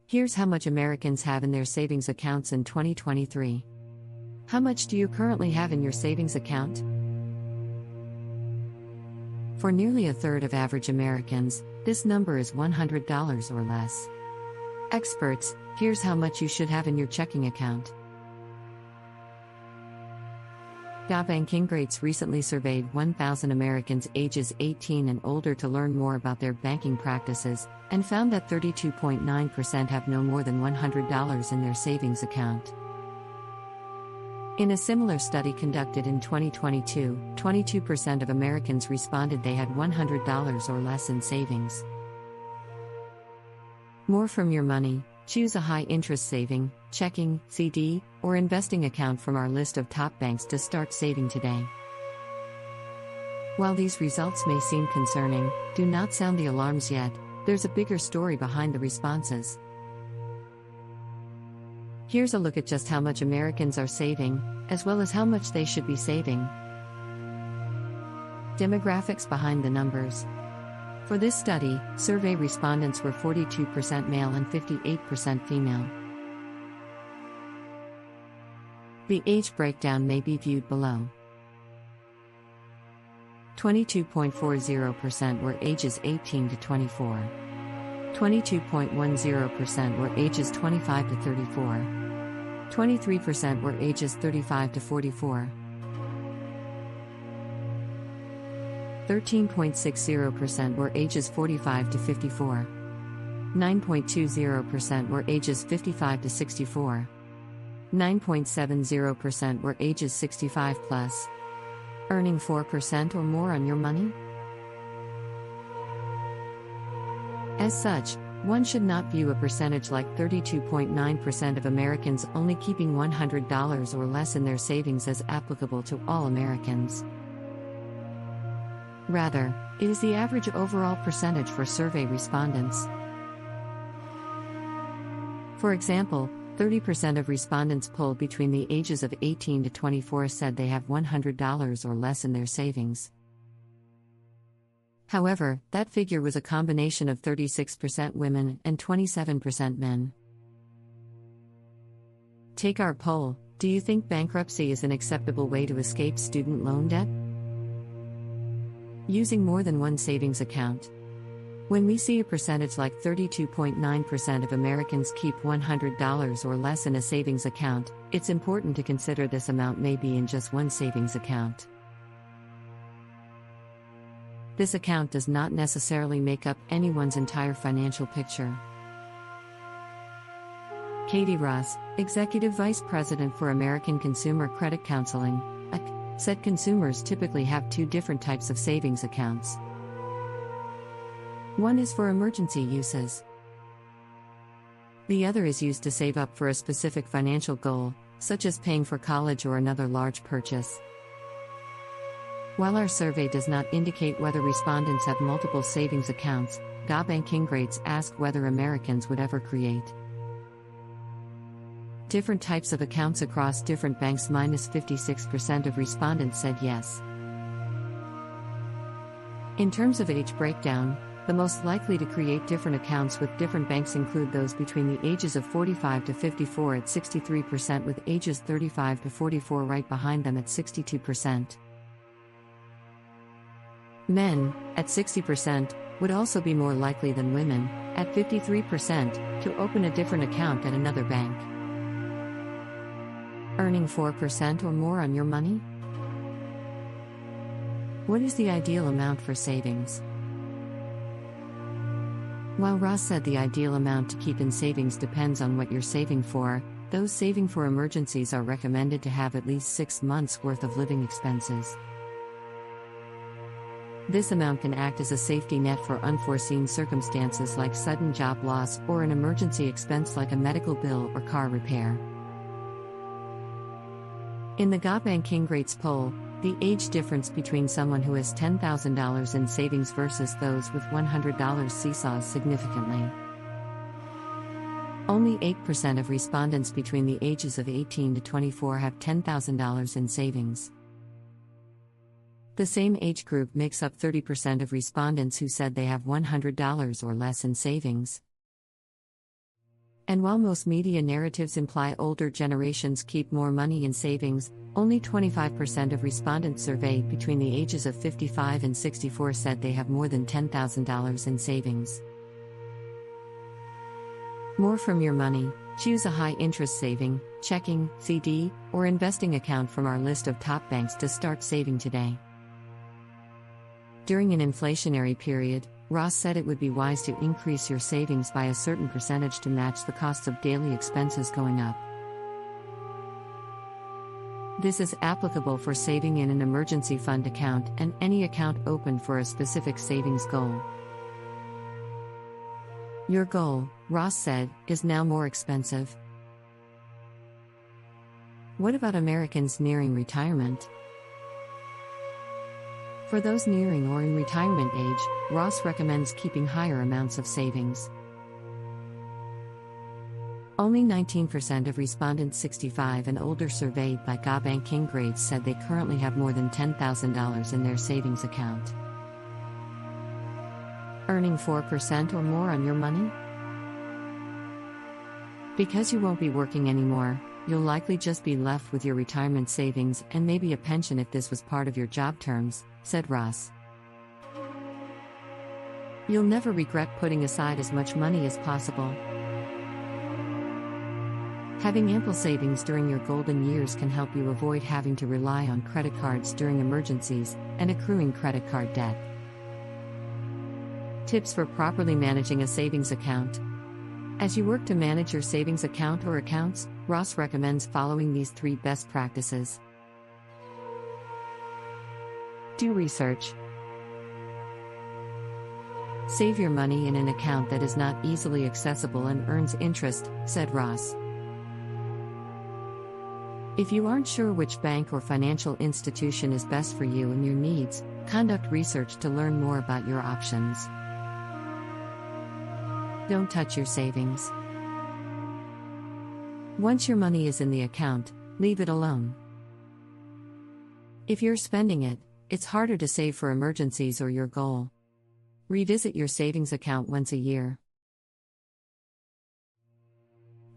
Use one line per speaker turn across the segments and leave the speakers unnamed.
Here's how much Americans have in their savings accounts in 2023. How much do you currently have in your savings account? For nearly a third of average Americans, this number is $100 or less. Experts, here's how much you should have in your checking account. Banking Greats recently surveyed 1,000 Americans ages 18 and older to learn more about their banking practices, and found that 32.9% have no more than $100 in their savings account. In a similar study conducted in 2022, 22% of Americans responded they had $100 or less in savings. More from your money. Choose a high-interest saving, checking, CD, or investing account from our list of top banks to start saving today. While these results may seem concerning, do not sound the alarms yet. There's a bigger story behind the responses. Here's a look at just how much Americans are saving, as well as how much they should be saving. Demographics behind the numbers. For this study, survey respondents were 42% male and 58% female. The age breakdown may be viewed below. 22.40% were ages 18 to 24. 22.10% were ages 25 to 34. 23% were ages 35 to 44. 13.60% were ages 45 to 54. 9.20% were ages 55 to 64. 9.70% were ages 65 plus. Earning 4% or more on your money? As such, one should not view a percentage like 32.9% of Americans only keeping $100 or less in their savings as applicable to all Americans. Rather, it is the average overall percentage for survey respondents. For example, 30% of respondents polled between the ages of 18 to 24 said they have $100 or less in their savings. However, that figure was a combination of 36% women and 27% men. Take our poll. Do you think bankruptcy is an acceptable way to escape student loan debt? Using more than one savings account. When we see a percentage like 32.9% of Americans keep $100 or less in a savings account, it's important to consider this amount may be in just one savings account. This account does not necessarily make up anyone's entire financial picture. Katie Ross, Executive Vice President for American Consumer Credit Counseling, AC, said consumers typically have two different types of savings accounts. One is for emergency uses. The other is used to save up for a specific financial goal, such as paying for college or another large purchase. While our survey does not indicate whether respondents have multiple savings accounts, Banking Greats asked whether Americans would ever create different types of accounts across different banks. 56% of respondents said yes. In terms of age breakdown, the most likely to create different accounts with different banks include those between the ages of 45 to 54 at 63%, with ages 35 to 44 right behind them at 62%. Men, at 60%, would also be more likely than women, at 53%, to open a different account at another bank. Earning 4% or more on your money? What is the ideal amount for savings? While Ross said the ideal amount to keep in savings depends on what you're saving for, those saving for emergencies are recommended to have at least 6 months' worth of living expenses. This amount can act as a safety net for unforeseen circumstances like sudden job loss or an emergency expense like a medical bill or car repair. In the Banking Greats poll, the age difference between someone who has $10,000 in savings versus those with $100 seesaws significantly. Only 8% of respondents between the ages of 18 to 24 have $10,000 in savings. The same age group makes up 30% of respondents who said they have $100 or less in savings. And while most media narratives imply older generations keep more money in savings, only 25% of respondents surveyed between the ages of 55 and 64 said they have more than $10,000 in savings. More from your money. Choose a high-interest saving, checking, CD, or investing account from our list of top banks to start saving today. During an inflationary period, Ross said it would be wise to increase your savings by a certain percentage to match the costs of daily expenses going up. This is applicable for saving in an emergency fund account and any account opened for a specific savings goal. Your goal, Ross said, is now more expensive. What about Americans nearing retirement? For those nearing or in retirement age, Ross recommends keeping higher amounts of savings. Only 19% of respondents 65 and older surveyed by GaBank Grades said they currently have more than $10,000 in their savings account. Earning 4% or more on your money? Because you won't be working anymore, you'll likely just be left with your retirement savings and maybe a pension if this was part of your job terms, said Ross. You'll never regret putting aside as much money as possible. Having ample savings during your golden years can help you avoid having to rely on credit cards during emergencies and accruing credit card debt. Tips for properly managing a savings account. As you work to manage your savings account or accounts, Ross recommends following these 3 best practices. Do research. Save your money in an account that is not easily accessible and earns interest, said Ross. If you aren't sure which bank or financial institution is best for you and your needs, conduct research to learn more about your options. Don't touch your savings. Once your money is in the account, leave it alone. If you're spending it, it's harder to save for emergencies or your goal. Revisit your savings account once a year.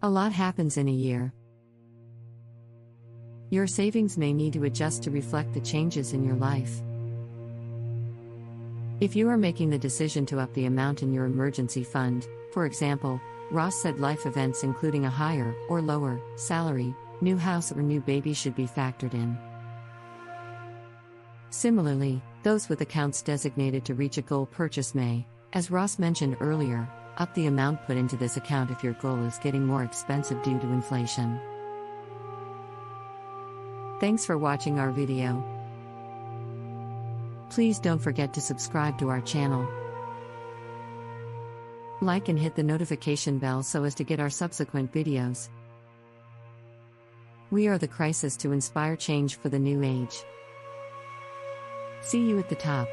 A lot happens in a year. Your savings may need to adjust to reflect the changes in your life. If you are making the decision to up the amount in your emergency fund, for example, Ross said life events including a higher or lower salary, new house or new baby should be factored in. Similarly, those with accounts designated to reach a goal purchase may, as Ross mentioned earlier, up the amount put into this account if your goal is getting more expensive due to inflation. Thanks for watching our video. Please don't forget to subscribe to our channel. Like and hit the notification bell so as to get our subsequent videos. We are the crisis to inspire change for the new age. See you at the top.